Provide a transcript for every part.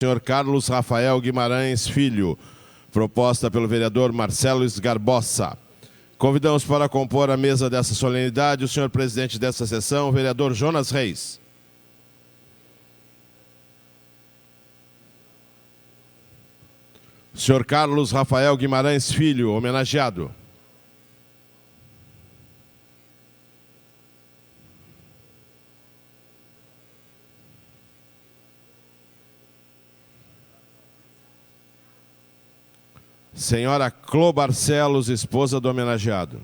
Senhor Carlos Rafael Guimarães Filho, proposta pelo vereador Marcelo Esgarbosa. Convidamos para compor a mesa dessa solenidade o senhor presidente dessa sessão, o vereador Jonas Reis. Senhor Carlos Rafael Guimarães Filho, homenageado. Senhora Clô Barcelos, esposa do homenageado.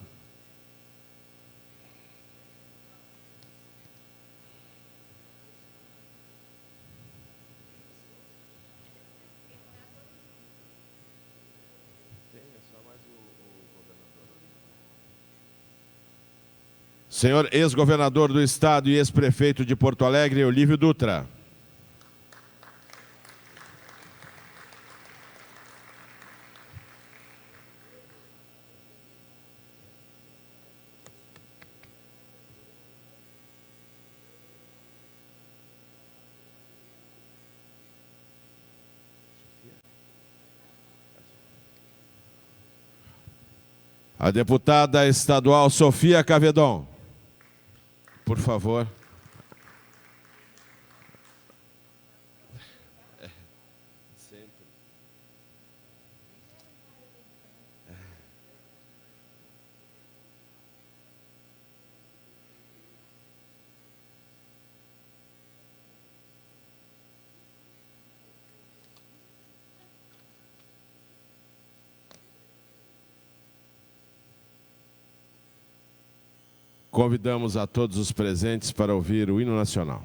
Senhor ex-governador do estado e ex-prefeito de Porto Alegre, Olívio Dutra. A deputada estadual Sofia Cavedon, por favor. Convidamos a todos os presentes para ouvir o hino nacional.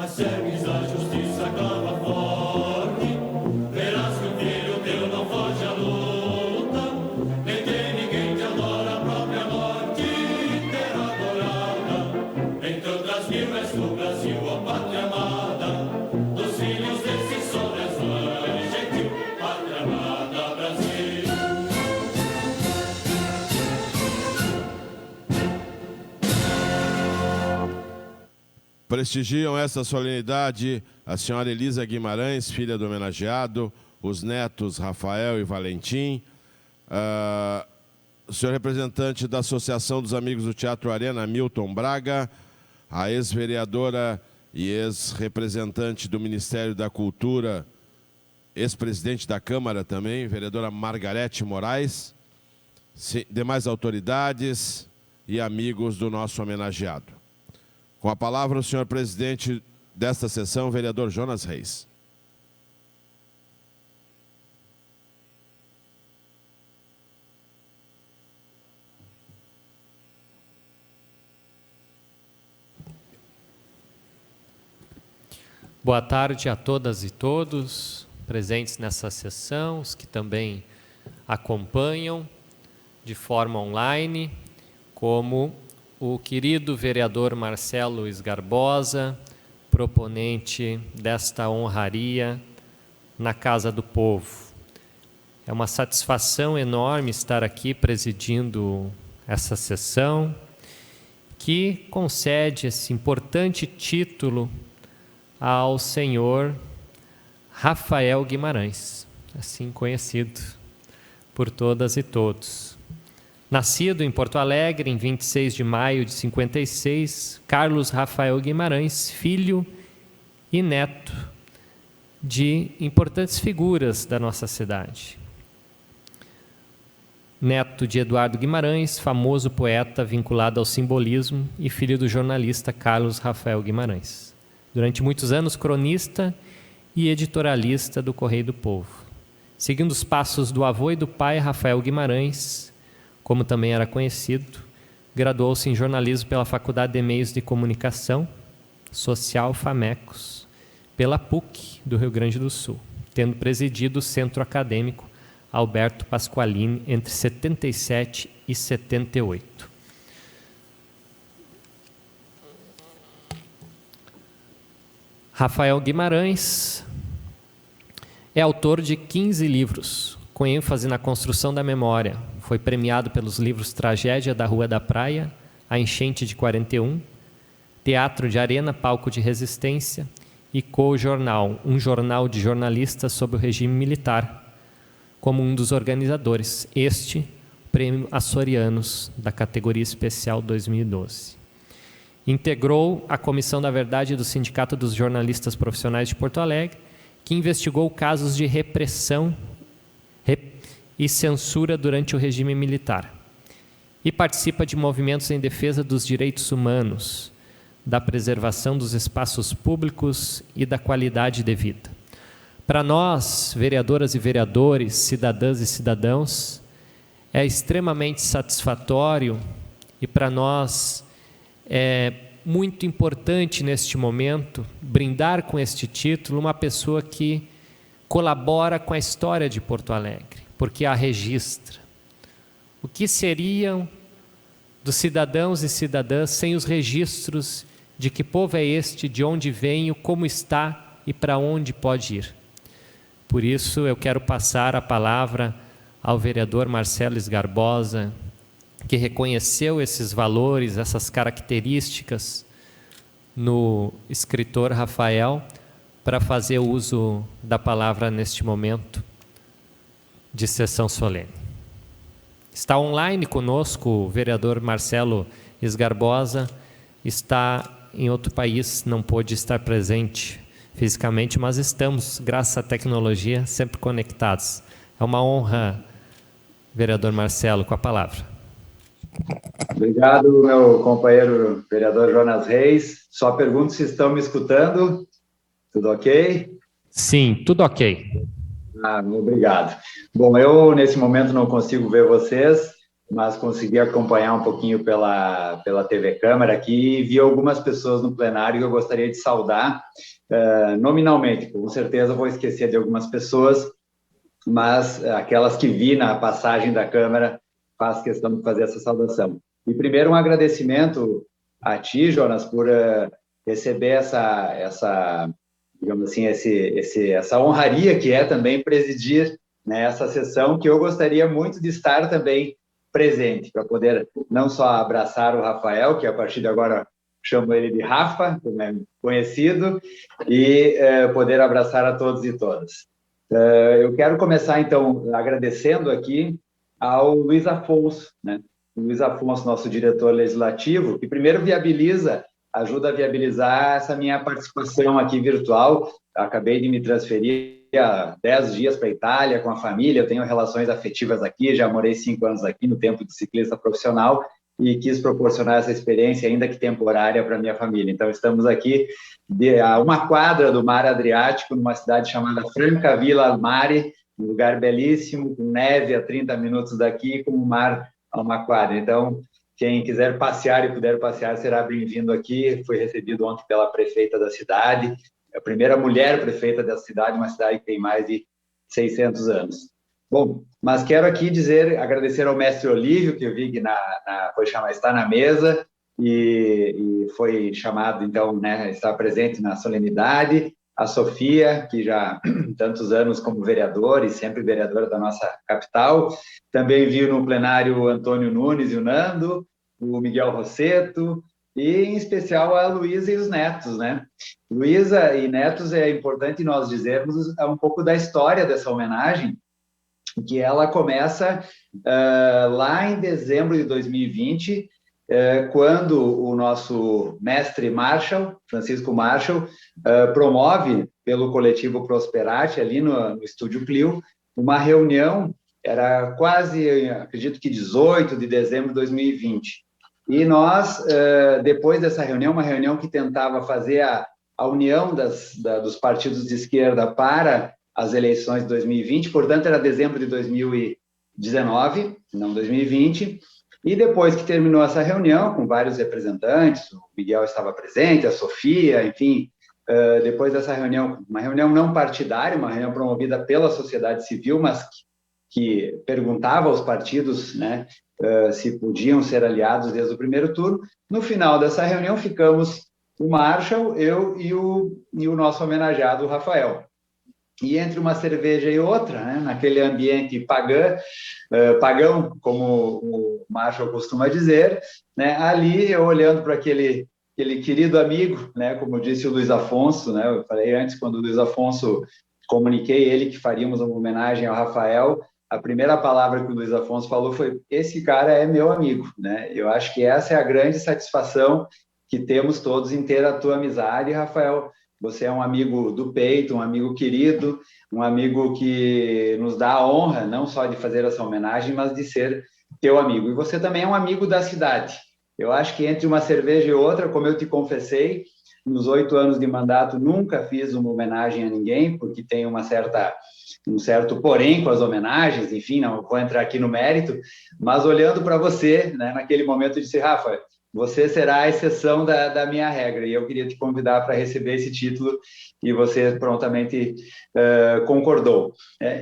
Mas persegues a justiça, clama forte. Verás que o filho teu não foge à luta, nem tem ninguém que adora a própria morte. Terra adorada, entre outras mil és do Brasil, ó pátria amada. Dos filhos desse sol és mãe gentil, pátria amada Brasil. Prestigiam essa solenidade a senhora Elisa Guimarães, filha do homenageado, os netos Rafael e Valentim, o senhor representante da Associação dos Amigos do Teatro Arena, Milton Braga, a ex-vereadora e ex-representante do Ministério da Cultura, ex-presidente da Câmara também, vereadora Margarete Moraes, demais autoridades e amigos do nosso homenageado. Com a palavra, o senhor presidente desta sessão, vereador Jonas Reis. Boa tarde a todas e todos presentes nessa sessão, os que também acompanham de forma online, como o querido vereador Marcelo Esgarbosa, proponente desta honraria na Casa do Povo. É uma satisfação enorme estar aqui presidindo essa sessão, que concede esse importante título ao senhor Rafael Guimarães, assim conhecido por todas e todos. Nascido em Porto Alegre em 26 de maio de 56, Carlos Rafael Guimarães, filho e neto de importantes figuras da nossa cidade. Neto de Eduardo Guimarães, famoso poeta vinculado ao simbolismo, e filho do jornalista Carlos Rafael Guimarães. Durante muitos anos, cronista e editorialista do Correio do Povo. Seguindo os passos do avô e do pai, Rafael Guimarães, como também era conhecido, graduou-se em jornalismo pela Faculdade de Meios de Comunicação Social FAMECOS, pela PUC do Rio Grande do Sul, tendo presidido o Centro Acadêmico Alberto Pasqualini entre 77 e 78. Rafael Guimarães é autor de 15 livros, com ênfase na construção da memória. Foi premiado pelos livros Tragédia da Rua da Praia, A Enchente de 41, Teatro de Arena, Palco de Resistência e Co-Jornal, um jornal de jornalistas sobre o regime militar, como um dos organizadores. Este, Prêmio Açorianos, da categoria especial 2012. Integrou a Comissão da Verdade do Sindicato dos Jornalistas Profissionais de Porto Alegre, que investigou casos de repressão e censura durante o regime militar. E participa de movimentos em defesa dos direitos humanos, da preservação dos espaços públicos e da qualidade de vida. Para nós, vereadoras e vereadores, cidadãs e cidadãos, é extremamente satisfatório e para nós é muito importante neste momento brindar com este título uma pessoa que colabora com a história de Porto Alegre, porque a registra. O que seriam dos cidadãos e cidadãs sem os registros de que povo é este, de onde venho, como está e para onde pode ir? Por isso eu quero passar a palavra ao vereador Marcelo Esgarbosa, que reconheceu esses valores, essas características no escritor Rafael, para fazer uso da palavra neste momento de sessão solene. Está online conosco o vereador Marcelo Esgarbosa, está em outro país, não pôde estar presente fisicamente, mas estamos, graças à tecnologia, sempre conectados. É uma honra, vereador Marcelo, com a palavra. Obrigado, meu companheiro vereador Jonas Reis. Só pergunto se estão me escutando. Tudo ok? Sim, tudo ok. Obrigado. Bom, eu nesse momento não consigo ver vocês, mas consegui acompanhar um pouquinho pela TV Câmara aqui e vi algumas pessoas no plenário que eu gostaria de saudar nominalmente. Com certeza vou esquecer de algumas pessoas, mas aquelas que vi na passagem da Câmara, faço questão de fazer essa saudação. E primeiro um agradecimento a ti, Jonas, por receber digamos assim, essa honraria que é também presidir, né, essa sessão, que eu gostaria muito de estar também presente, para poder não só abraçar o Rafael, que a partir de agora chamo ele de Rafa, como é conhecido, e poder abraçar a todos e todas. Eu quero começar, então, agradecendo aqui ao Luiz Afonso, né? O Luiz Afonso, nosso diretor legislativo, que primeiro ajuda a viabilizar essa minha participação aqui virtual. Acabei de me transferir há 10 dias para a Itália com a família, eu tenho relações afetivas aqui, já morei 5 anos aqui no tempo de ciclista profissional e quis proporcionar essa experiência, ainda que temporária, para a minha família. Então, estamos aqui a uma quadra do Mar Adriático, numa cidade chamada Francavilla al Mare, um lugar belíssimo, com neve a 30 minutos daqui, com o mar a uma quadra. Então, quem quiser passear e puder passear, será bem-vindo aqui. Fui recebido ontem pela prefeita da cidade, a primeira mulher prefeita da cidade, uma cidade que tem mais de 600 anos. Bom, mas quero aqui agradecer ao mestre Olívio, que eu vi que está na mesa e foi chamado, então, né, está presente na solenidade. A Sofia, que já tantos anos como vereadora e sempre vereadora da nossa capital. Também vi no plenário o Antônio Nunes e o Nando, o Miguel Rosseto, e em especial a Luísa e os netos, né? Luísa e netos, é importante nós dizermos um pouco da história dessa homenagem, que ela começa lá em dezembro de 2020, quando o nosso mestre Marshall, Francisco Marshall, promove pelo coletivo Prosperate, ali no Estúdio Clio, uma reunião, era quase, acredito que 18 de dezembro de 2020. E nós, depois dessa reunião, uma reunião que tentava fazer a união dos partidos de esquerda para as eleições de 2020, portanto, era dezembro de 2019, não 2020, e depois que terminou essa reunião, com vários representantes, o Miguel estava presente, a Sofia, enfim, depois dessa reunião, uma reunião não partidária, uma reunião promovida pela sociedade civil, mas que perguntava aos partidos, né, se podiam ser aliados desde o primeiro turno. No final dessa reunião, ficamos o Marshall, eu e o nosso homenageado, o Rafael. E entre uma cerveja e outra, né, naquele ambiente pagão, como o Marshall costuma dizer, né, ali eu olhando para aquele querido amigo, né, como disse o Luiz Afonso, né, eu falei antes, quando o Luiz Afonso, comuniquei ele que faríamos uma homenagem ao Rafael, a primeira palavra que o Luiz Afonso falou foi: esse cara é meu amigo, né? Eu acho que essa é a grande satisfação que temos todos em ter a tua amizade, Rafael. Você é um amigo do peito, um amigo querido, um amigo que nos dá a honra, não só de fazer essa homenagem, mas de ser teu amigo. E você também é um amigo da cidade. Eu acho que entre uma cerveja e outra, como eu te confessei, nos 8 anos de mandato nunca fiz uma homenagem a ninguém, porque tem um certo porém com as homenagens, enfim, não vou entrar aqui no mérito, mas olhando para você, né, naquele momento eu disse: Rafa, você será a exceção da minha regra, e eu queria te convidar para receber esse título, e você prontamente concordou.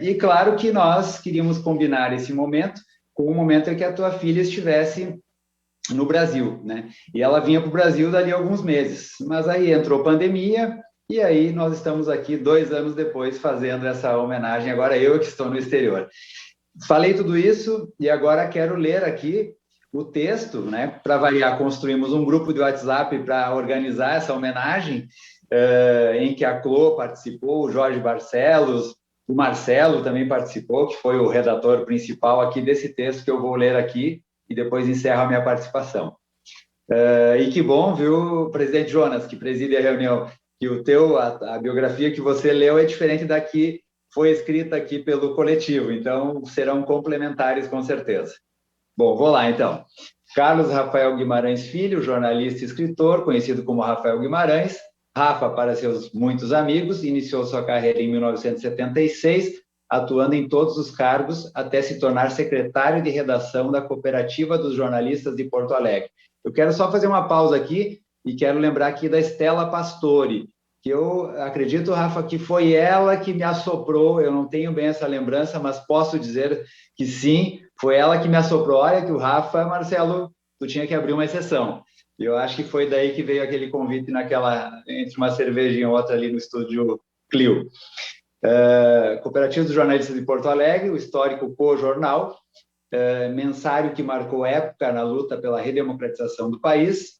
E claro que nós queríamos combinar esse momento com o momento em que a tua filha estivesse no Brasil, né? E ela vinha para o Brasil dali a alguns meses, mas aí entrou pandemia, e aí nós estamos aqui 2 anos depois fazendo essa homenagem, agora eu que estou no exterior. Falei tudo isso, e agora quero ler aqui o texto, né? Para variar, construímos um grupo de WhatsApp para organizar essa homenagem, em que a Clô participou, o Jorge Barcelos, o Marcelo também participou, que foi o redator principal aqui desse texto que eu vou ler aqui, e depois encerro a minha participação. E que bom, viu, presidente Jonas, que preside a reunião, que a biografia que você leu é diferente da que foi escrita aqui pelo coletivo, então serão complementares com certeza. Bom, vou lá então. Carlos Rafael Guimarães Filho, jornalista e escritor, conhecido como Rafael Guimarães. Rafa, para seus muitos amigos, iniciou sua carreira em 1976, atuando em todos os cargos até se tornar secretário de redação da Cooperativa dos Jornalistas de Porto Alegre. Eu quero só fazer uma pausa aqui e quero lembrar aqui da Stella Pastore, que eu acredito, Rafa, que foi ela que me assoprou, eu não tenho bem essa lembrança, mas posso dizer que sim, foi ela que me assoprou. Olha que o Rafa, Marcelo, tu tinha que abrir uma exceção. E eu acho que foi daí que veio aquele convite entre uma cervejinha e outra ali no estúdio Clio. Cooperativa dos Jornalistas de Porto Alegre, o histórico Co-Jornal, mensário que marcou época na luta pela redemocratização do país.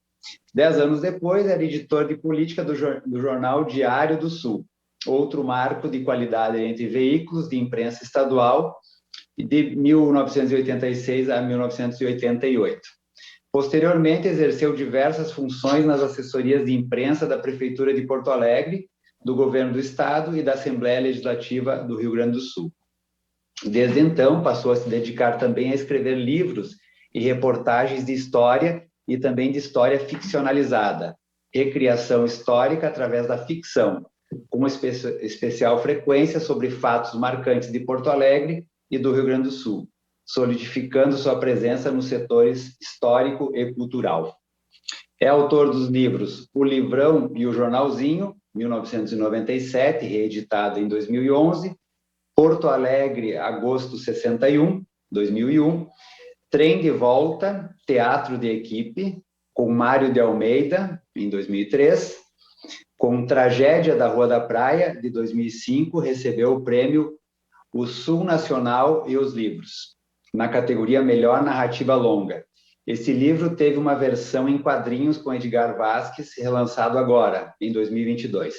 10 anos depois, era editor de política do jornal Diário do Sul, outro marco de qualidade entre veículos de imprensa estadual, de 1986 a 1988. Posteriormente, exerceu diversas funções nas assessorias de imprensa da Prefeitura de Porto Alegre, do Governo do Estado e da Assembleia Legislativa do Rio Grande do Sul. Desde então, passou a se dedicar também a escrever livros e reportagens de história e também de história ficcionalizada, recriação histórica através da ficção, com especial frequência sobre fatos marcantes de Porto Alegre e do Rio Grande do Sul, solidificando sua presença nos setores histórico e cultural. É autor dos livros O Livrão e o Jornalzinho, 1997, reeditado em 2011, Porto Alegre, agosto 61, 2001, Trem de Volta, Teatro de Equipe, com Mário de Almeida, em 2003, com Tragédia da Rua da Praia, de 2005, recebeu o prêmio O Sul Nacional e os Livros, na categoria Melhor Narrativa Longa. Esse livro teve uma versão em quadrinhos com Edgar Vasquez, relançado agora, em 2022.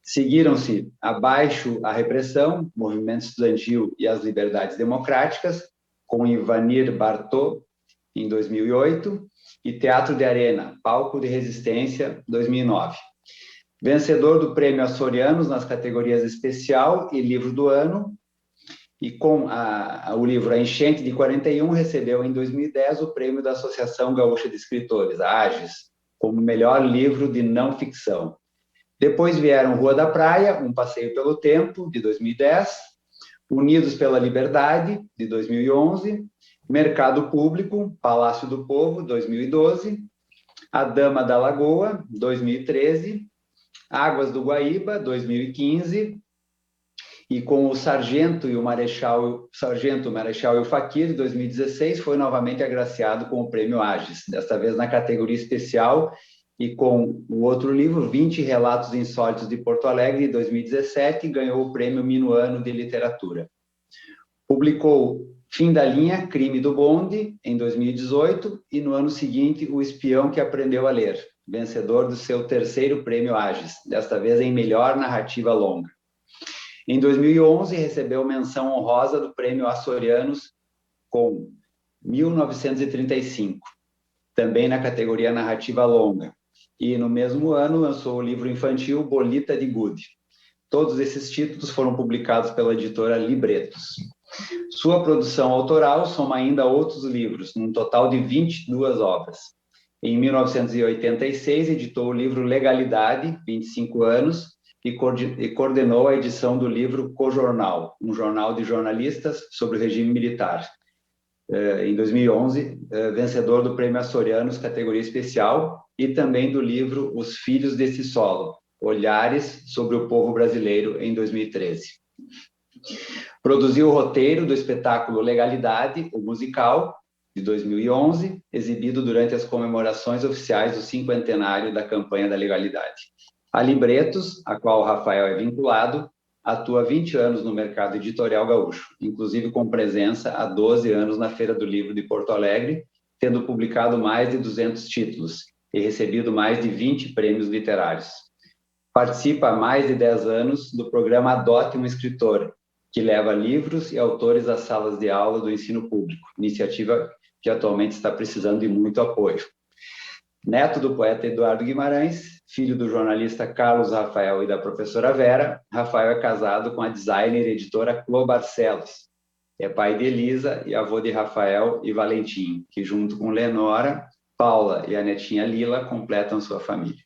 Seguiram-se Abaixo a Repressão, Movimento Estudantil e as Liberdades Democráticas, com Ivanir Bartô, em 2008, e Teatro de Arena, Palco de Resistência, 2009. Vencedor do Prêmio Açorianos nas categorias Especial e Livro do Ano, e com o livro A Enchente de 41, recebeu em 2010 o prêmio da Associação Gaúcha de Escritores, a AGES, como melhor livro de não ficção. Depois vieram Rua da Praia, Um Passeio pelo Tempo, de 2010, Unidos pela Liberdade, de 2011, Mercado Público, Palácio do Povo, 2012, A Dama da Lagoa, 2013, Águas do Guaíba, 2015, e com o Sargento e o Marechal e o Faquir, de 2016, foi novamente agraciado com o Prêmio AGES, desta vez na categoria especial, e com o outro livro, 20 Relatos Insólitos de Porto Alegre, de 2017, ganhou o Prêmio Minuano de Literatura. Publicou Fim da Linha, Crime do Bonde, em 2018, e no ano seguinte, O Espião que Aprendeu a Ler, vencedor do seu terceiro Prêmio AGES, desta vez em Melhor Narrativa Longa. Em 2011, recebeu menção honrosa do Prêmio Açorianos com 1935, também na categoria Narrativa Longa. E no mesmo ano lançou o livro infantil Bolita de Gude. Todos esses títulos foram publicados pela editora Libretos. Sua produção autoral soma ainda outros livros, num total de 22 obras. Em 1986, editou o livro Legalidade, 25 anos, e coordenou a edição do livro Co-Jornal, um jornal de jornalistas sobre o regime militar. Em 2011, vencedor do Prêmio Açorianos, categoria especial, e também do livro Os Filhos desse Solo, Olhares sobre o Povo Brasileiro, em 2013. Produziu o roteiro do espetáculo Legalidade, o musical, de 2011, exibido durante as comemorações oficiais do 50º da campanha da legalidade. A Libretos, a qual o Rafael é vinculado, atua há 20 anos no mercado editorial gaúcho, inclusive com presença há 12 anos na Feira do Livro de Porto Alegre, tendo publicado mais de 200 títulos e recebido mais de 20 prêmios literários. Participa há mais de 10 anos do programa Adote um Escritor, que leva livros e autores às salas de aula do ensino público, iniciativa que atualmente está precisando de muito apoio. Neto do poeta Eduardo Guimarães, filho do jornalista Carlos Rafael e da professora Vera, Rafael é casado com a designer e editora Clô Barcelos. É pai de Elisa e avô de Rafael e Valentim, que junto com Lenora, Paula e a netinha Lila completam sua família.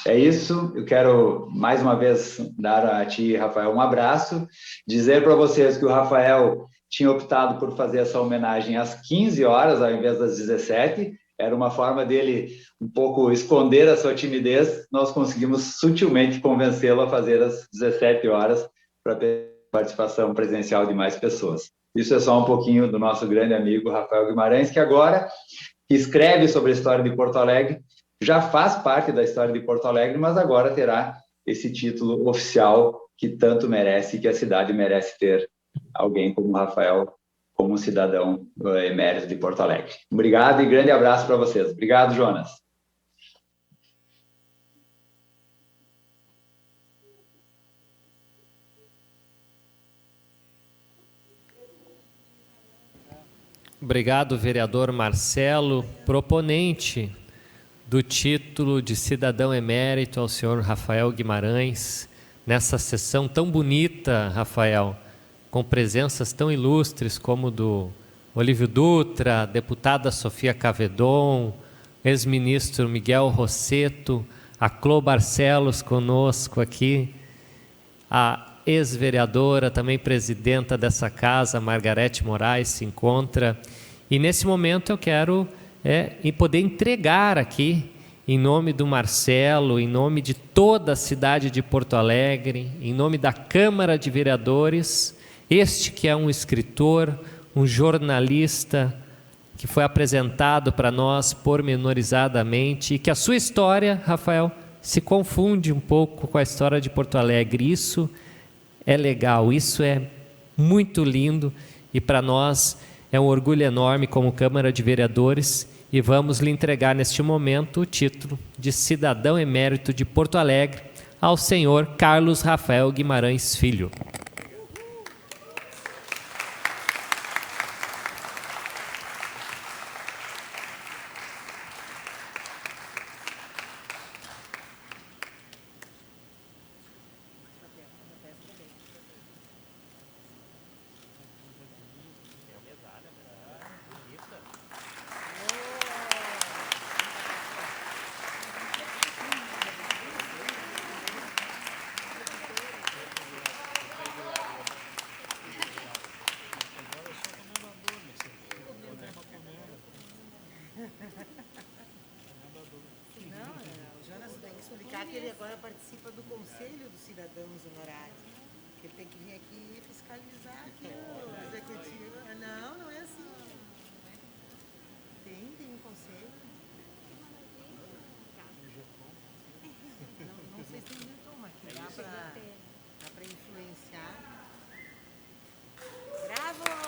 É isso, eu quero mais uma vez dar a ti, Rafael, um abraço, dizer para vocês que o Rafael tinha optado por fazer essa homenagem às 15 horas ao invés das 17, era uma forma dele um pouco esconder a sua timidez, nós conseguimos sutilmente convencê-lo a fazer às 17 horas para participação presencial de mais pessoas. Isso é só um pouquinho do nosso grande amigo Rafael Guimarães, que agora escreve sobre a história de Porto Alegre, já faz parte da história de Porto Alegre, mas agora terá esse título oficial que tanto merece, que a cidade merece ter alguém como o Rafael, como um cidadão emérito de Porto Alegre. Obrigado e grande abraço para vocês. Obrigado, Jonas. Obrigado, vereador Marcelo, proponente do título de cidadão emérito ao senhor Rafael Guimarães, nessa sessão tão bonita, Rafael, com presenças tão ilustres como do Olívio Dutra, deputada Sofia Cavedon, ex-ministro Miguel Rosseto, a Clô Barcelos conosco aqui, a ex-vereadora, também presidenta dessa casa, Margarete Moraes, se encontra. E nesse momento eu quero poder entregar aqui, em nome do Marcelo, em nome de toda a cidade de Porto Alegre, em nome da Câmara de Vereadores, este que é um escritor, um jornalista, que foi apresentado para nós pormenorizadamente, e que a sua história, Rafael, se confunde um pouco com a história de Porto Alegre. Isso é legal, isso é muito lindo, e para nós é um orgulho enorme como Câmara de Vereadores, e vamos lhe entregar neste momento o título de cidadão emérito de Porto Alegre ao senhor Carlos Rafael Guimarães Filho. Que ele agora participa do Conselho dos Cidadãos Honorários. Ele tem que vir aqui fiscalizar aqui o executivo. Não, não é assim. Tem um conselho. Não sei se tem muito, mas que dá para influenciar. Bravo!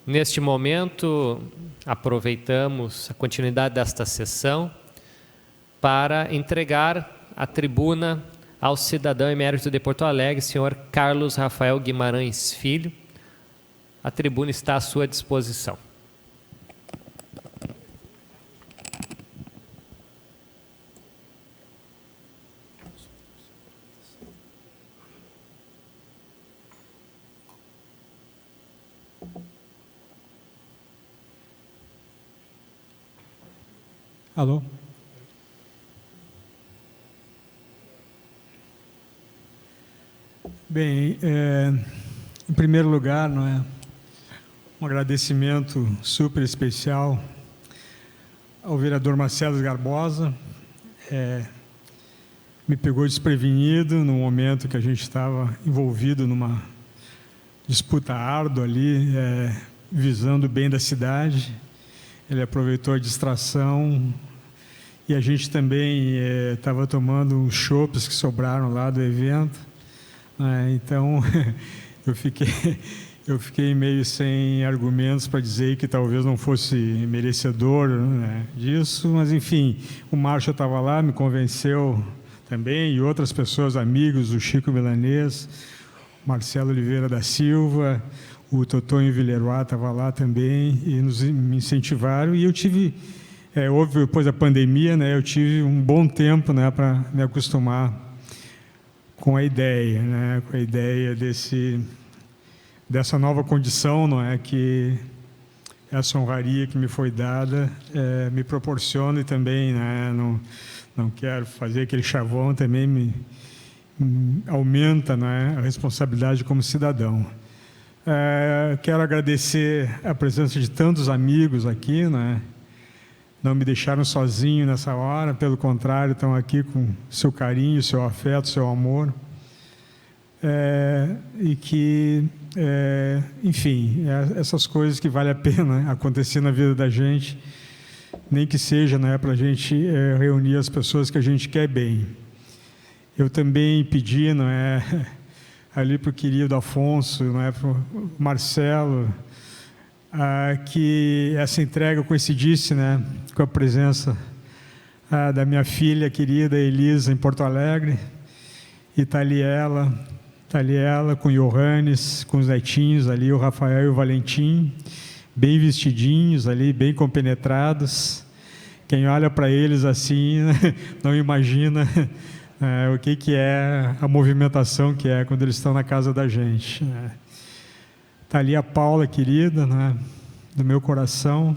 Neste momento, aproveitamos a continuidade desta sessão para entregar a tribuna ao cidadão emérito de Porto Alegre, senhor Carlos Rafael Guimarães Filho. A tribuna está à sua disposição. Alô? Bem, em primeiro lugar, um agradecimento super especial ao vereador Marcelo Garbosa. Me pegou desprevenido no momento que a gente estava envolvido numa disputa árdua ali, visando o bem da cidade. Ele aproveitou a distração E a gente também estava tomando uns chopes que sobraram lá do evento, né? Então eu fiquei meio sem argumentos para dizer que talvez não fosse merecedor, né, disso, mas enfim, o Marshall estava lá, me convenceu também, e outras pessoas, amigos, o Chico Milanês, Marcelo Oliveira da Silva, o Totonho Villeroy estava lá também, e me incentivaram, e eu tive, houve depois da pandemia, né, eu tive um bom tempo, né, para me acostumar com a ideia, né, com a ideia dessa nova condição, não é, que essa honraria que me foi dada me proporciona, e também, né, não quero fazer aquele chavão, também me aumenta, né, a responsabilidade como cidadão. Quero agradecer a presença de tantos amigos aqui, né, não me deixaram sozinho nessa hora, pelo contrário, estão aqui com seu carinho, seu afeto, seu amor, e que enfim, essas coisas que vale a pena acontecer na vida da gente, nem que seja, né, para a gente reunir as pessoas que a gente quer bem. Eu também pedi, não é, ali para o querido Afonso, não é, para o Marcelo, que essa entrega coincidisse, né, com a presença da minha filha querida Elisa em Porto Alegre, e está ali ela com o Johannes, com os netinhos ali, o Rafael e o Valentim, bem vestidinhos ali, bem compenetrados. Quem olha para eles assim, não imagina o que é a movimentação que é quando eles estão na casa da gente. Está ali a Paula, querida, né, do meu coração,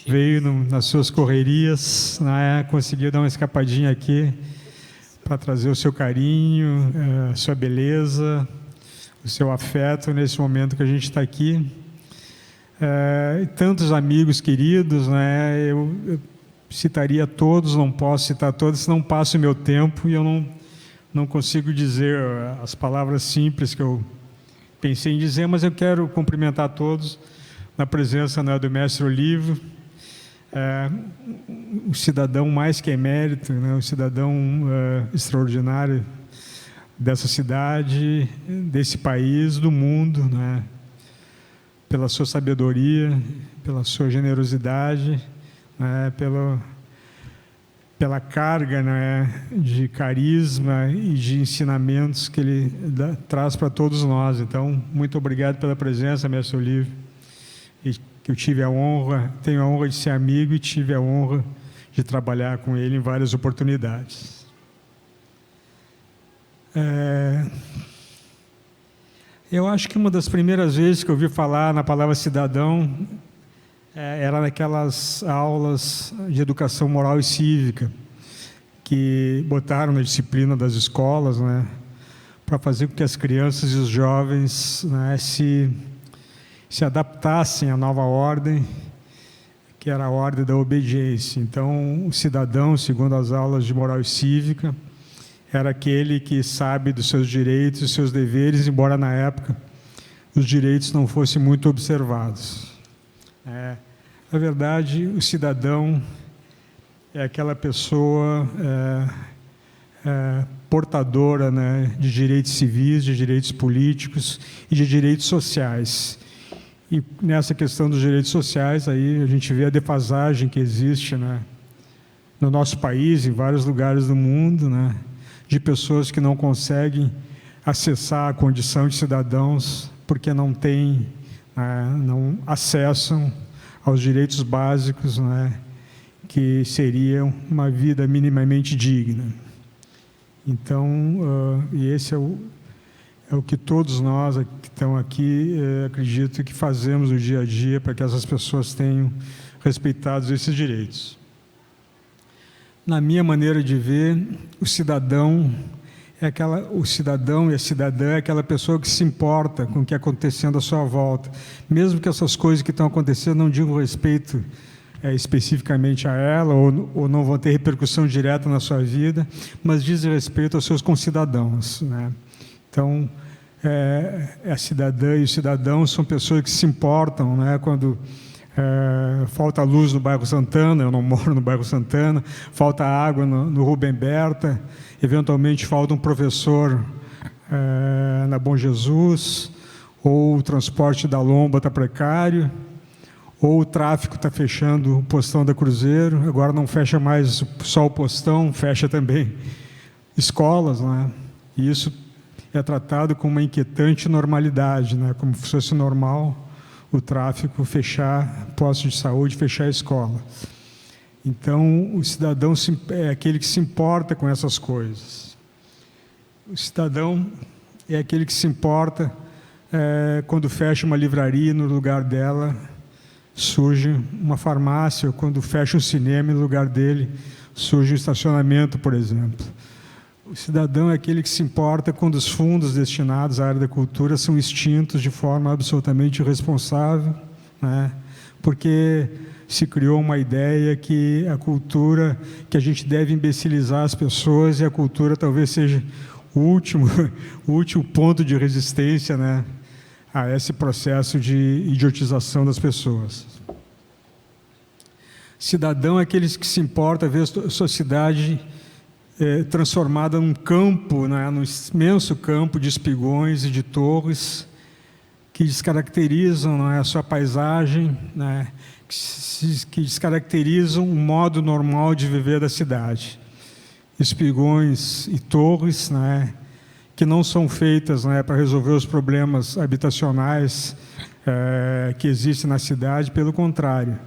veio nas suas correrias, né, conseguiu dar uma escapadinha aqui, para trazer o seu carinho, a sua beleza, o seu afeto nesse momento que a gente está aqui. E tantos amigos queridos, né? Eu citaria todos, não posso citar todos, senão passo o meu tempo e eu não consigo dizer as palavras simples que eu pensei em dizer, mas eu quero cumprimentar todos na presença, né, do mestre Olívio, um cidadão mais que emérito, né, um cidadão extraordinário dessa cidade, desse país, do mundo, né, pela sua sabedoria, pela sua generosidade, né, pela carga, né, de carisma e de ensinamentos que ele traz para todos nós. Então, muito obrigado pela presença, mestre Olívio, e que eu tenho a honra de ser amigo e tive a honra de trabalhar com ele em várias oportunidades. Eu acho que uma das primeiras vezes que eu ouvi falar na palavra cidadão era naquelas aulas de educação moral e cívica que botaram na disciplina das escolas, né, para fazer com que as crianças e os jovens, né, se adaptassem à nova ordem, que era a ordem da obediência. Então, o cidadão, segundo as aulas de moral e cívica, era aquele que sabe dos seus direitos e seus deveres, embora na época os direitos não fossem muito observados. Na verdade, o cidadão é aquela pessoa portadora, né, de direitos civis, de direitos políticos e de direitos sociais. E nessa questão dos direitos sociais, aí a gente vê a defasagem que existe, né, no nosso país, em vários lugares do mundo, né, de pessoas que não conseguem acessar a condição de cidadãos porque não acessam aos direitos básicos, né, que seriam uma vida minimamente digna. Então, e esse é o que todos nós que estão aqui, acredito que fazemos no dia a dia para que essas pessoas tenham respeitados esses direitos. Na minha maneira de ver, o cidadão e a cidadã é aquela pessoa que se importa com o que está acontecendo à sua volta, mesmo que essas coisas que estão acontecendo não digam respeito especificamente a ela, ou não vão ter repercussão direta na sua vida, mas dizem respeito aos seus concidadãos, né? Então, a cidadã e o cidadão são pessoas que se importam, né, quando falta luz no bairro Santana, eu não moro no bairro Santana, falta água no Rubem Berta, eventualmente falta um professor na Bom Jesus, ou o transporte da Lomba está precário, ou o tráfico está fechando o postão da Cruzeiro, agora não fecha mais só o postão, fecha também escolas, né? E isso é tratado com uma inquietante normalidade, né? Como se fosse normal o tráfico fechar postos de saúde, fechar a escola. Então, o cidadão é aquele que se importa com essas coisas. O cidadão é aquele que se importa quando fecha uma livraria, no lugar dela surge uma farmácia, ou quando fecha um cinema, no lugar dele surge um estacionamento, por exemplo. O cidadão é aquele que se importa quando os fundos destinados à área da cultura são extintos de forma absolutamente irresponsável, né? Porque se criou uma ideia que a cultura, que a gente deve imbecilizar as pessoas, e a cultura talvez seja o último ponto de resistência, né, a esse processo de idiotização das pessoas. Cidadão é aquele que se importa ver a sociedade transformada num campo, né, num imenso campo de espigões e de torres que descaracterizam, né, a sua paisagem, né, que descaracterizam o modo normal de viver da cidade. Espigões e torres, né, que não são feitas, né, para resolver os problemas habitacionais que existem na cidade, pelo contrário,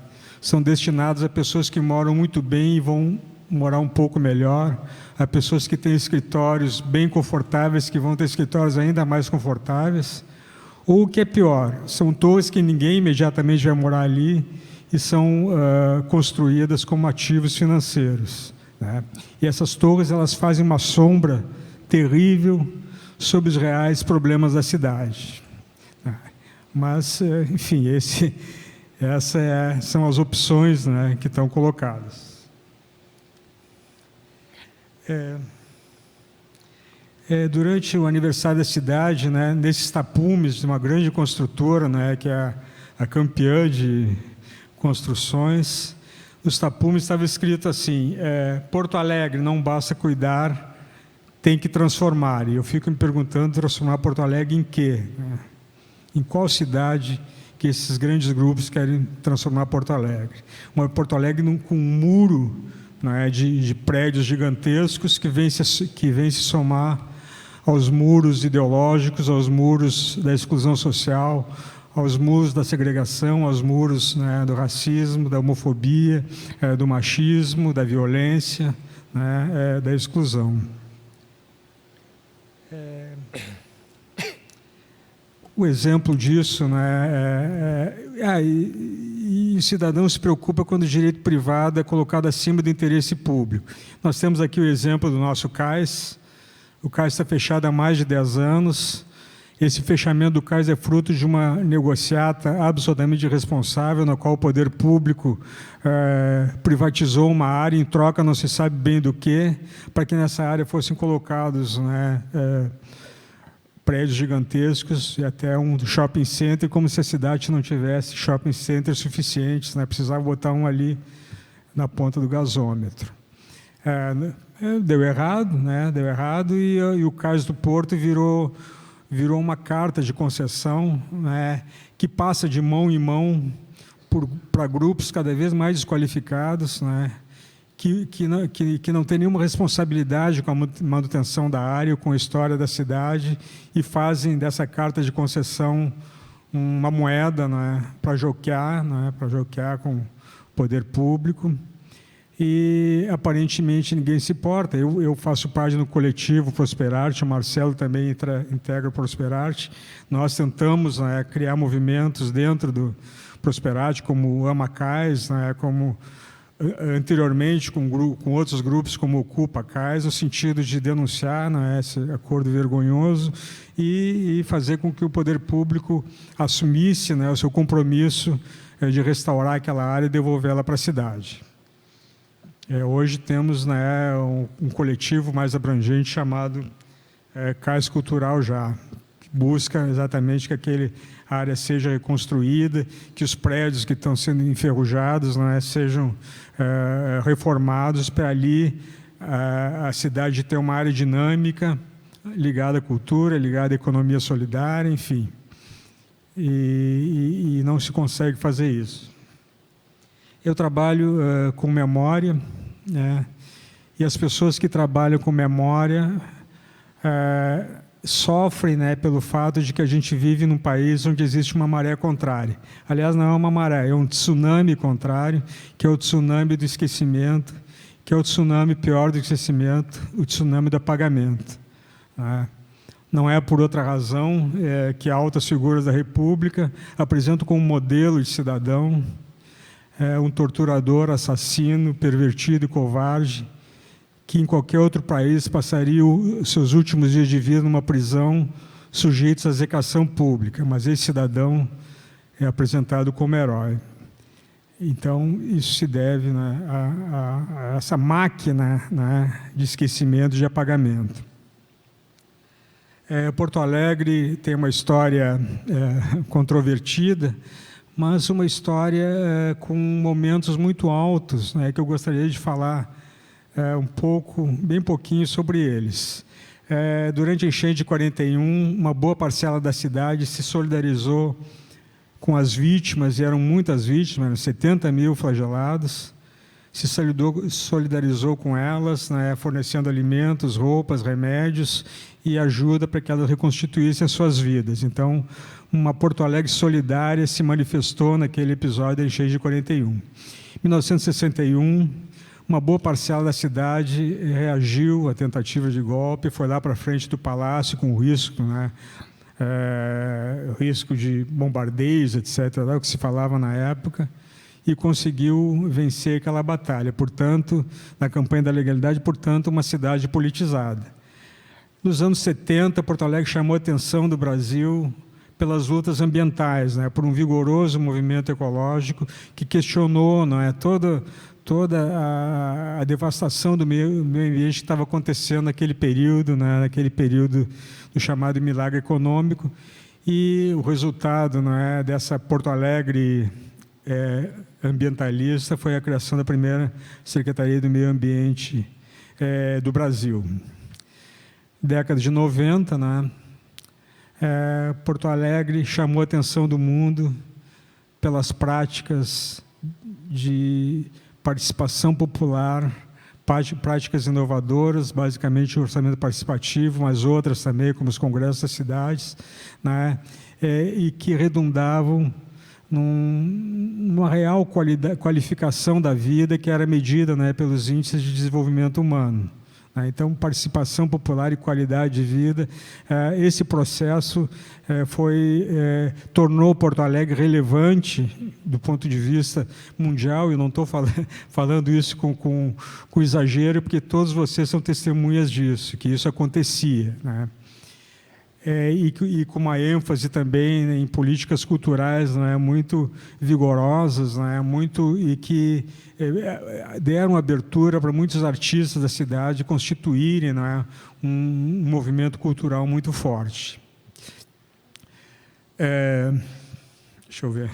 são destinados a pessoas que moram muito bem e vão morar um pouco melhor, a pessoas que têm escritórios bem confortáveis, que vão ter escritórios ainda mais confortáveis, ou o que é pior, são torres que ninguém imediatamente vai morar ali e são construídas como ativos financeiros, né? E essas torres, elas fazem uma sombra terrível sobre os reais problemas da cidade. Mas, enfim, são as opções, né, que estão colocadas. Durante o aniversário da cidade, né, nesses tapumes de uma grande construtora, né, que é a campeã de construções, os tapumes estava escrito assim: Porto Alegre, não basta cuidar, tem que transformar. E eu fico me perguntando, transformar Porto Alegre em quê? Em qual cidade que esses grandes grupos querem transformar Porto Alegre? Uma Porto Alegre com um muro, né, de prédios gigantescos que vem se somar aos muros ideológicos, aos muros da exclusão social, aos muros da segregação, aos muros, né, do racismo, da homofobia, do machismo, da violência, né, da exclusão. O exemplo disso, né, e o cidadão se preocupa quando o direito privado é colocado acima do interesse público. Nós temos aqui o exemplo do nosso CAIS. O CAIS está fechado há mais de 10 anos. Esse fechamento do CAIS é fruto de uma negociata absolutamente irresponsável, na qual o poder público privatizou uma área em troca, não se sabe bem do que, para que nessa área fossem colocados, né, prédios gigantescos e até um shopping center, como se a cidade não tivesse shopping centers suficientes, né? Precisava botar um ali na ponta do gasômetro. Deu errado, né? Deu errado, e o Cais do Porto virou uma carta de concessão, né, que passa de mão em mão para grupos cada vez mais desqualificados, né, que não tem nenhuma responsabilidade com a manutenção da área, com a história da cidade, e fazem dessa carta de concessão uma moeda, né, para joquear com o poder público. E, aparentemente, ninguém se importa. Eu faço parte do coletivo Prosperarte, o Marcelo também integra o Prosperarte. Nós tentamos, né, criar movimentos dentro do Prosperarte, como o AmaCais, né, como anteriormente com outros grupos, como o Culpa Cais, no sentido de denunciar, né, esse acordo vergonhoso e fazer com que o poder público assumisse, né, o seu compromisso de restaurar aquela área e devolvê-la para a cidade. Hoje temos, né, um coletivo mais abrangente chamado Cais Cultural Já, busca exatamente que aquela área seja reconstruída, que os prédios que estão sendo enferrujados, não é, sejam reformados para ali a cidade ter uma área dinâmica, ligada à cultura, ligada à economia solidária, enfim. E não se consegue fazer isso. Eu trabalho com memória, né, e as pessoas que trabalham com memória sofrem, né, pelo fato de que a gente vive num país onde existe uma maré contrária. Aliás, não é uma maré, é um tsunami contrário, que é o tsunami do esquecimento, que é o tsunami pior do esquecimento, o tsunami do apagamento. Né? Não é por outra razão que altas figuras da República apresentam como modelo de cidadão um torturador, assassino, pervertido e covarde, que em qualquer outro país passaria os seus últimos dias de vida numa prisão, sujeitos à execução pública, mas esse cidadão é apresentado como herói. Então, isso se deve, né, a essa máquina, né, de esquecimento, de apagamento. Porto Alegre tem uma história controvertida, mas uma história com momentos muito altos, né, que eu gostaria de falar bem pouquinho sobre eles. Durante a enchente de 41, uma boa parcela da cidade se solidarizou com as vítimas, e eram muitas vítimas, eram 70 mil flagelados, se solidarizou com elas, né, fornecendo alimentos, roupas, remédios e ajuda para que elas reconstituíssem as suas vidas. Então, uma Porto Alegre solidária se manifestou naquele episódio da enchente de 41. Em 1961, uma boa parcela da cidade reagiu à tentativa de golpe, foi lá para frente do palácio com o risco, né, risco de bombardeios, etc., o que se falava na época, e conseguiu vencer aquela batalha. Portanto, na campanha da legalidade, portanto, uma cidade politizada. Nos anos 70, Porto Alegre chamou a atenção do Brasil pelas lutas ambientais, né, por um vigoroso movimento ecológico que questionou, não é, toda a devastação do meio ambiente que estava acontecendo naquele período, né, naquele período do chamado milagre econômico, e o resultado, não é, dessa Porto Alegre ambientalista foi a criação da primeira Secretaria do Meio Ambiente do Brasil. Década de 90, né, Porto Alegre chamou a atenção do mundo pelas práticas de participação popular, práticas inovadoras, basicamente o orçamento participativo, mas outras também, como os congressos das cidades, né, e que redundavam numa real qualificação da vida que era medida, né, pelos índices de desenvolvimento humano. Então, participação popular e qualidade de vida, esse processo tornou Porto Alegre relevante do ponto de vista mundial, e não estou falando isso com exagero, porque todos vocês são testemunhas disso, que isso acontecia, né? E com uma ênfase também, né, em políticas culturais, não é, muito vigorosas, não é, e que deram abertura para muitos artistas da cidade constituírem, não é, um movimento cultural muito forte. Deixa eu ver.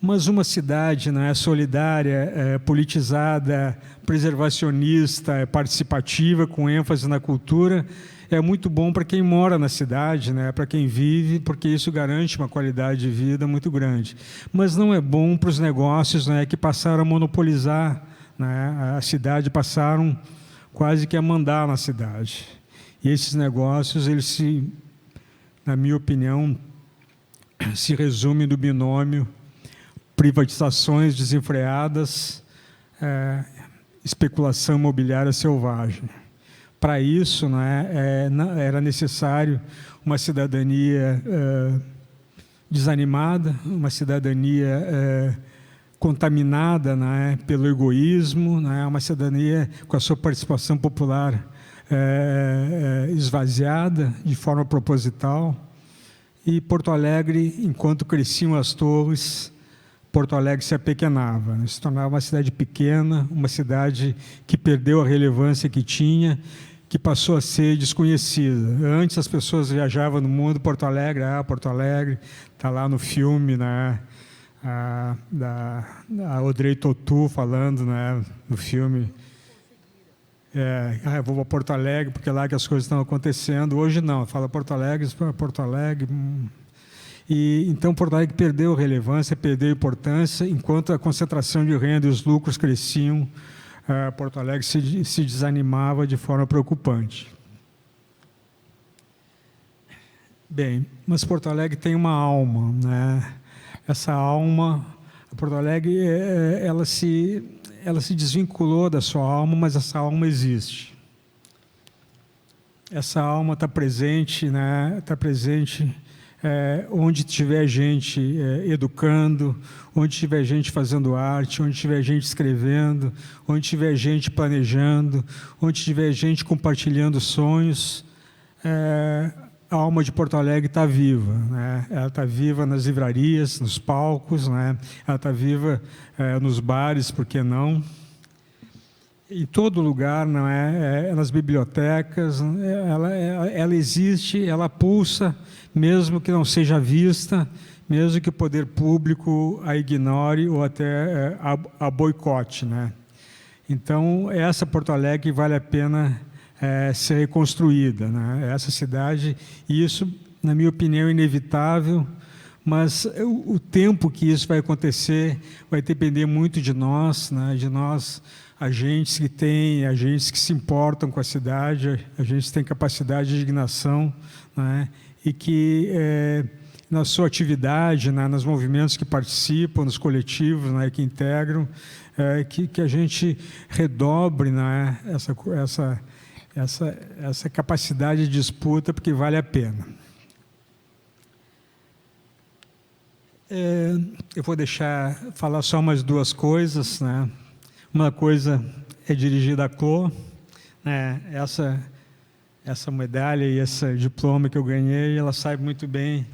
Mas uma cidade, não é, solidária, politizada, preservacionista, participativa, com ênfase na cultura, é muito bom para quem mora na cidade, né, para quem vive, porque isso garante uma qualidade de vida muito grande. Mas não é bom para os negócios, né, que passaram a monopolizar, né, a cidade, passaram quase que a mandar na cidade. E esses negócios, eles na minha opinião, se resumem no binômio privatizações desenfreadas, especulação imobiliária selvagem. Para isso, né, era necessário uma cidadania desanimada, uma cidadania contaminada, né, pelo egoísmo, né, uma cidadania com a sua participação popular esvaziada de forma proposital. E Porto Alegre, enquanto cresciam as torres, Porto Alegre se apequenava, se tornava uma cidade pequena, uma cidade que perdeu a relevância que tinha, que passou a ser desconhecida. Antes as pessoas viajavam no mundo, Porto Alegre, está lá no filme, né, da Audrey Tautou falando, né, no filme, eu vou para Porto Alegre porque é lá que as coisas estão acontecendo. Hoje não, fala Porto Alegre. E então Porto Alegre perdeu relevância, perdeu importância, enquanto a concentração de renda e os lucros cresciam, Porto Alegre se desanimava de forma preocupante. Bem, mas Porto Alegre tem uma alma, né? Essa alma, Porto Alegre, ela se desvinculou da sua alma, mas essa alma existe. Essa alma está presente, né? Está presente onde tiver gente educando, onde tiver gente fazendo arte, onde tiver gente escrevendo, onde tiver gente planejando, onde tiver gente compartilhando sonhos, a alma de Porto Alegre está viva, né? Ela está viva nas livrarias, nos palcos, né? Ela está viva nos bares, por que não? Em todo lugar, não é? Nas bibliotecas, ela existe, ela pulsa, mesmo que não seja vista, mesmo que o poder público a ignore ou até a boicote, né? Então, essa Porto Alegre vale a pena ser reconstruída, né? Essa cidade, e isso, na minha opinião, é inevitável, mas o tempo que isso vai acontecer vai depender muito de nós, né? De nós, agentes que se importam com a cidade, agentes que têm capacidade de indignação, né? E que na sua atividade, né, nos movimentos que participam, nos coletivos, né, que integram, que a gente redobre, né, essa capacidade de disputa, porque vale a pena. Eu vou falar só umas duas coisas, né? Uma coisa é dirigida à Clô, né? Essa medalha e esse diploma que eu ganhei, ela sabe muito bem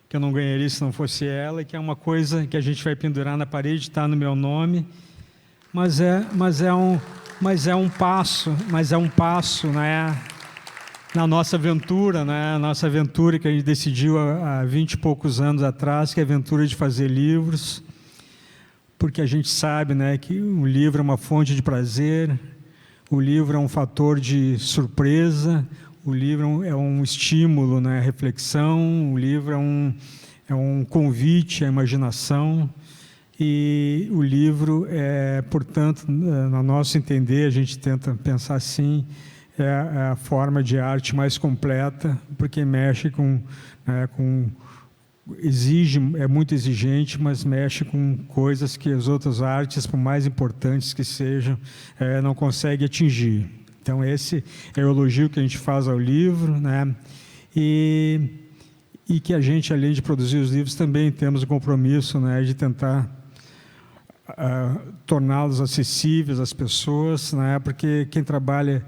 que eu não ganharia se não fosse ela, e que é uma coisa que a gente vai pendurar na parede, está no meu nome, mas é um passo, né, na nossa aventura, né, a nossa aventura que a gente decidiu há 20 e poucos anos atrás, que é a aventura de fazer livros, porque a gente sabe, né, que um livro é uma fonte de prazer, o livro é um fator de surpresa, o livro é um estímulo, né, à reflexão, o livro é um convite à imaginação, e o livro portanto, no nosso entender, a gente tenta pensar assim, é a forma de arte mais completa, porque mexe é muito exigente, mas mexe com coisas que as outras artes, por mais importantes que sejam, não conseguem atingir. Então, esse é o elogio que a gente faz ao livro, né? E que a gente, além de produzir os livros, também temos o compromisso, né, de tentar torná-los acessíveis às pessoas, né? Porque quem trabalha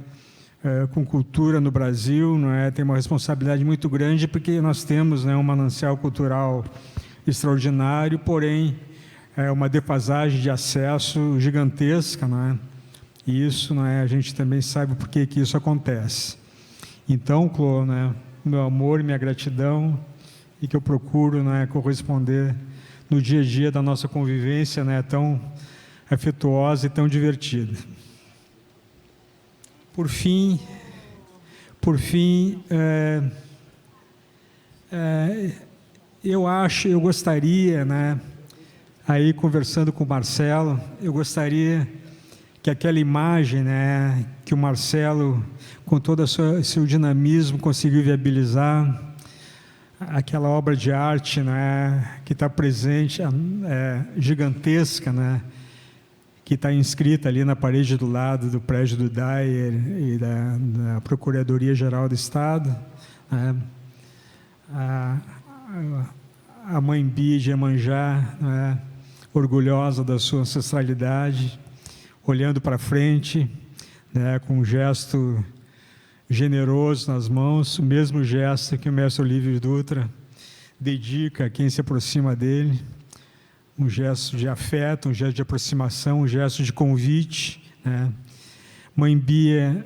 com cultura no Brasil, não é, tem uma responsabilidade muito grande, porque nós temos, né, um manancial cultural extraordinário, porém uma defasagem de acesso gigantesca, não é? E isso, não é, a gente também sabe por que isso acontece. Então, Clô, né, meu amor e minha gratidão, e que eu procuro, né, corresponder no dia a dia da nossa convivência, né, tão afetuosa e tão divertida. Por fim, eu gostaria, né, aí conversando com o Marcelo, eu gostaria que aquela imagem, né, que o Marcelo, com todo o seu dinamismo, conseguiu viabilizar, aquela obra de arte, né, que está presente, gigantesca, né, que está inscrita ali na parede do lado do prédio do Dyer e da Procuradoria-Geral do Estado, né? A mãe Bia de Iemanjá, né, orgulhosa da sua ancestralidade, olhando para frente, né, com um gesto generoso nas mãos, o mesmo gesto que o mestre Olívio Dutra dedica a quem se aproxima dele, um gesto de afeto, um gesto de aproximação, um gesto de convite, né? Mãe Bia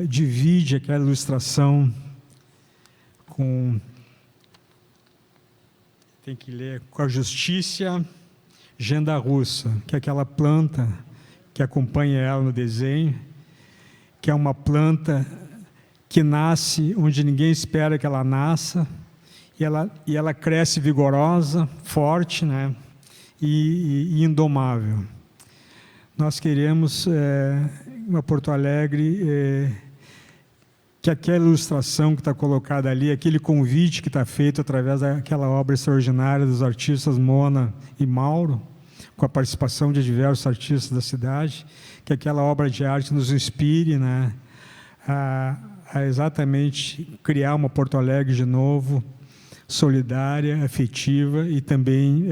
divide aquela ilustração com... Tem que ler com a Justicia Gendarussa, que é aquela planta que acompanha ela no desenho, que é uma planta que nasce onde ninguém espera que ela nasça, e ela cresce vigorosa, forte, né? e indomável. Nós queremos uma Porto Alegre que aquela ilustração que está colocada ali, aquele convite que está feito através daquela obra extraordinária dos artistas Mona e Mauro, com a participação de diversos artistas da cidade, que aquela obra de arte nos inspire, né, a exatamente criar uma Porto Alegre de novo, solidária, afetiva e também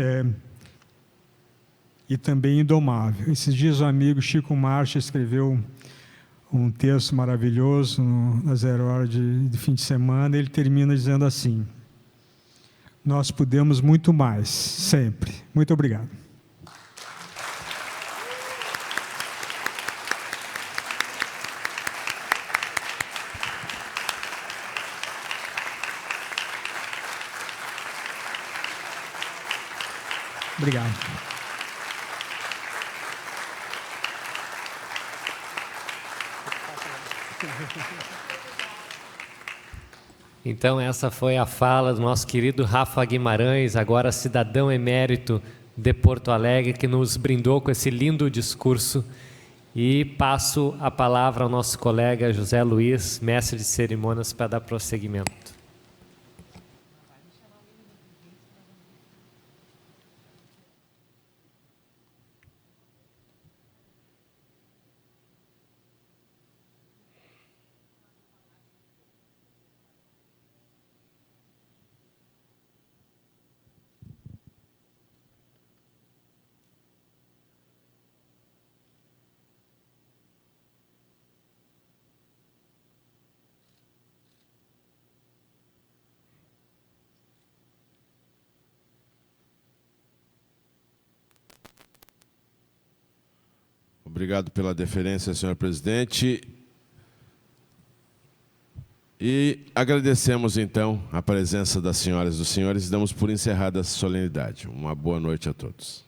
indomável. Esses dias o amigo Chico Marcha escreveu um texto maravilhoso na 0 Hora de fim de semana. Ele termina dizendo assim: nós podemos muito mais, sempre. Muito obrigado. Obrigado. Então, essa foi a fala do nosso querido Rafa Guimarães, agora cidadão emérito de Porto Alegre, que nos brindou com esse lindo discurso. E passo a palavra ao nosso colega José Luiz, mestre de cerimônias, para dar prosseguimento. Obrigado pela deferência, senhor presidente. E agradecemos, então, a presença das senhoras e dos senhores e damos por encerrada essa solenidade. Uma boa noite a todos.